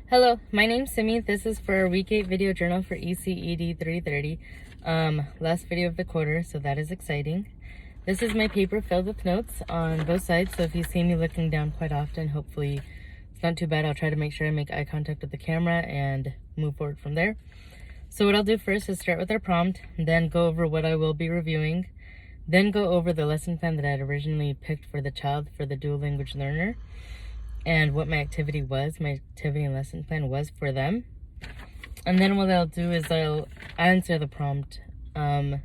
Hello, my name's Simi. This is for our week 8 video journal for ECED 330. Last video of the quarter, so that is exciting. This is my paper filled with notes on both sides, so if you see me looking down quite often, hopefully it's not too bad. I'll try to make sure I make eye contact with the camera and move forward from there. So what I'll do first is start with our prompt, then go over what I will be reviewing, then go over the lesson plan that I had originally picked for the child for the dual language learner, and what my activity and lesson plan was for them. And then what I'll do is I'll answer the prompt and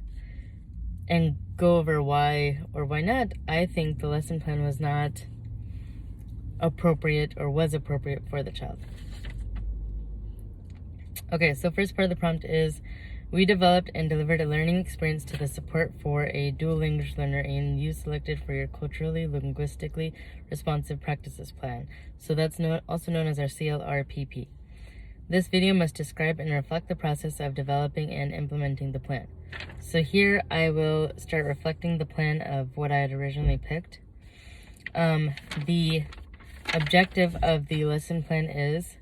go over why or why not I think the lesson plan was not appropriate or was appropriate for the child. Okay, so first part of the prompt is, we developed and delivered a learning experience to the support for a dual language learner and you selected for your culturally, linguistically responsive practices plan. So that's also known as our CLRPP. This video must describe and reflect the process of developing and implementing the plan. So here I will start reflecting the plan of what I had originally picked. The objective of the lesson plan is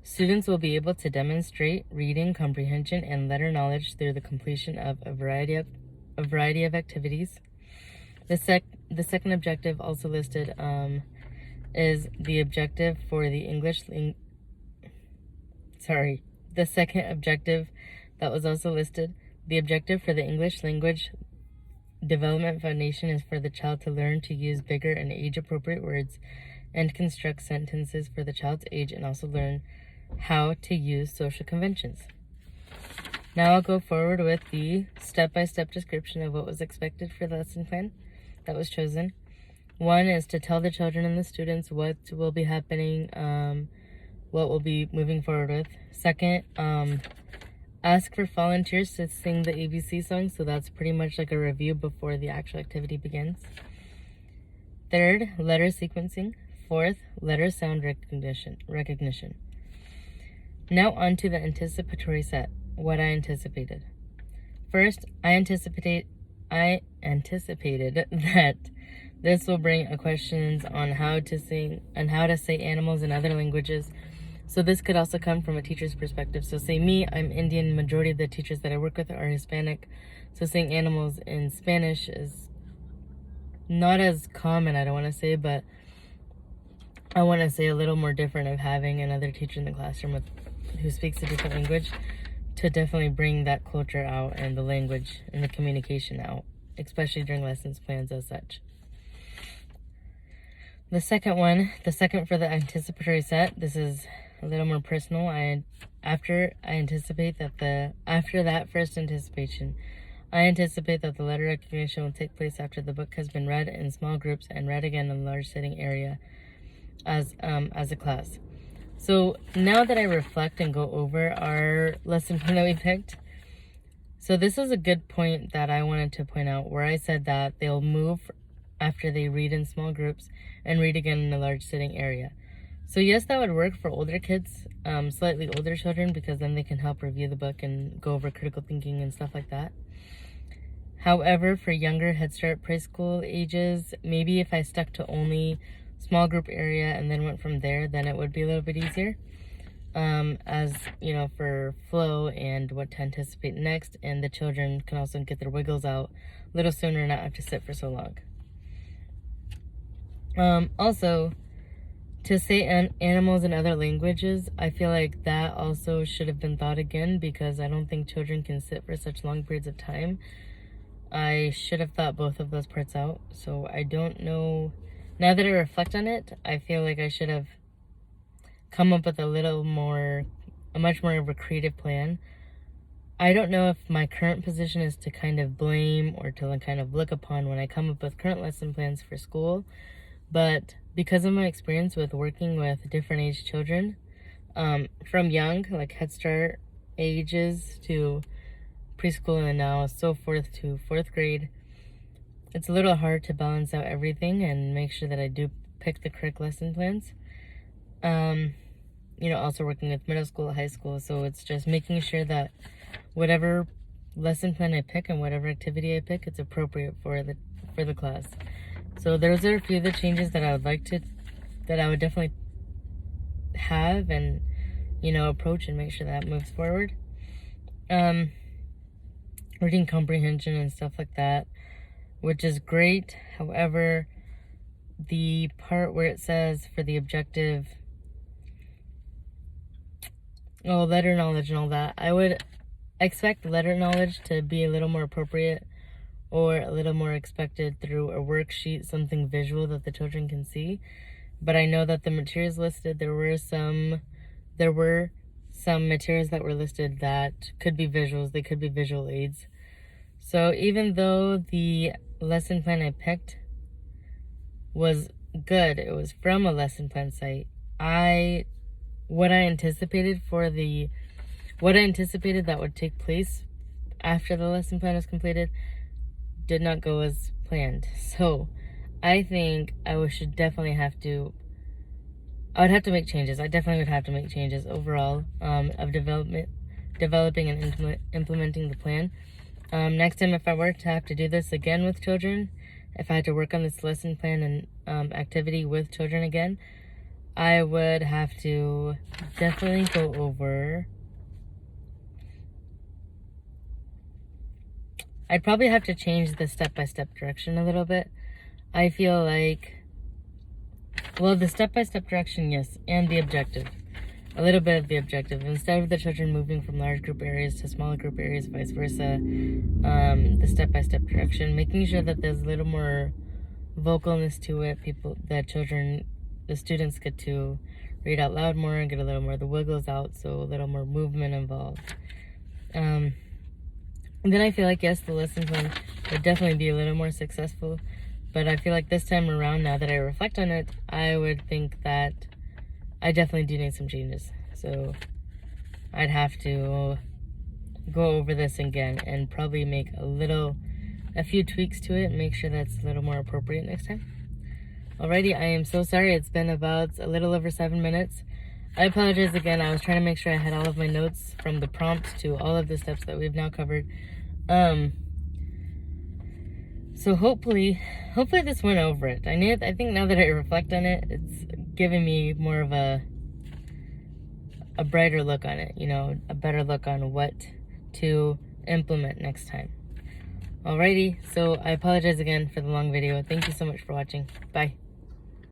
students will be able to demonstrate reading comprehension and letter knowledge through the completion of a variety of activities. The second objective also listed is the objective for the the second objective that was also listed. The objective for the English language development foundation is for the child to learn to use bigger and age-appropriate words and construct sentences for the child's age, and also learn how to use social conventions. Now I'll go forward with the step-by-step description of what was expected for the lesson plan that was chosen. One is to tell the children and the students what will be happening, what we'll be moving forward with. Second, ask for volunteers to sing the ABC song, so that's pretty much like a review before the actual activity begins. Third, letter sequencing. Fourth, letter sound recognition. Now on to the anticipatory set, what I anticipated. First, I anticipated that this will bring questions on how to sing and how to say animals in other languages. So this could also come from a teacher's perspective. So say me, I'm Indian, majority of the teachers that I work with are Hispanic. So saying animals in Spanish is not as common, I don't want to say, but I want to say a little more different of having another teacher in the classroom who speaks a different language to definitely bring that culture out and the language and the communication out, especially during lessons plans as such. The second for the anticipatory set, this is a little more personal. After that first anticipation, I anticipate that the letter recognition will take place after the book has been read in small groups and read again in a large sitting area as a class. So now that I reflect and go over our lesson plan that we picked, so this is a good point that I wanted to point out, where I said that they'll move after they read in small groups and read again in a large sitting area. So yes, that would work for older kids, slightly older children, because then they can help review the book and go over critical thinking and stuff like that. However, for younger Head Start preschool ages, maybe if I stuck to only small group area and then went from there, then it would be a little bit easier, as you know, for flow and what to anticipate next, and the children can also get their wiggles out a little sooner and not have to sit for so long. Also, to say animals in other languages, I feel like that also should have been thought again, because I don't think children can sit for such long periods of time. I should have thought both of those parts out, so I don't know. Now that I reflect on it, I feel like I should have come up with a much more of a creative plan. I don't know if my current position is to kind of blame or to kind of look upon when I come up with current lesson plans for school, but because of my experience with working with different age children, from young, like Head Start ages, to preschool, and now so forth to 4th grade, it's a little hard to balance out everything and make sure that I do pick the correct lesson plans. Also working with middle school, high school, so it's just making sure that whatever lesson plan I pick and whatever activity I pick, it's appropriate for the class. So those are a few of the changes that I would definitely have and approach and make sure that moves forward. Reading comprehension and stuff like that, which is great. However, the part where it says for the objective, letter knowledge and all that, I would expect letter knowledge to be a little more appropriate or a little more expected through a worksheet, something visual that the children can see. But I know that the materials listed, there were some materials that were listed that could be visuals, they could be visual aids. So even though the lesson plan I picked was good, it was from a lesson plan site, what I anticipated that would take place after the lesson plan was completed did not go as planned. So I think I would have to make changes. I definitely would have to make changes overall of developing and implementing the plan. Next time, if I were to have to do this again with children, if I had to work on this lesson plan and activity with children again, I would have to definitely go over. I'd probably have to change the step-by-step direction a little bit. I feel like, the step-by-step direction, yes, and the objective. A little bit of the objective. Instead of the children moving from large group areas to smaller group areas, vice versa, the step-by-step direction, making sure that there's a little more vocalness to it. The students get to read out loud more and get a little more of the wiggles out, so a little more movement involved. And then I feel like, yes, the lesson plan would definitely be a little more successful, but I feel like this time around, now that I reflect on it, I would think that I definitely do need some changes. So I'd have to go over this again and probably make a few tweaks to it and make sure that's a little more appropriate next time. Alrighty, I am so sorry. It's been about a little over 7 minutes. I apologize again. I was trying to make sure I had all of my notes from the prompt to all of the steps that we've now covered. So hopefully this went over it. I think now that I reflect on it, it's giving me more of a brighter look on it, a better look on what to implement next time. Alrighty, so I apologize again for the long video. Thank you so much for watching. Bye.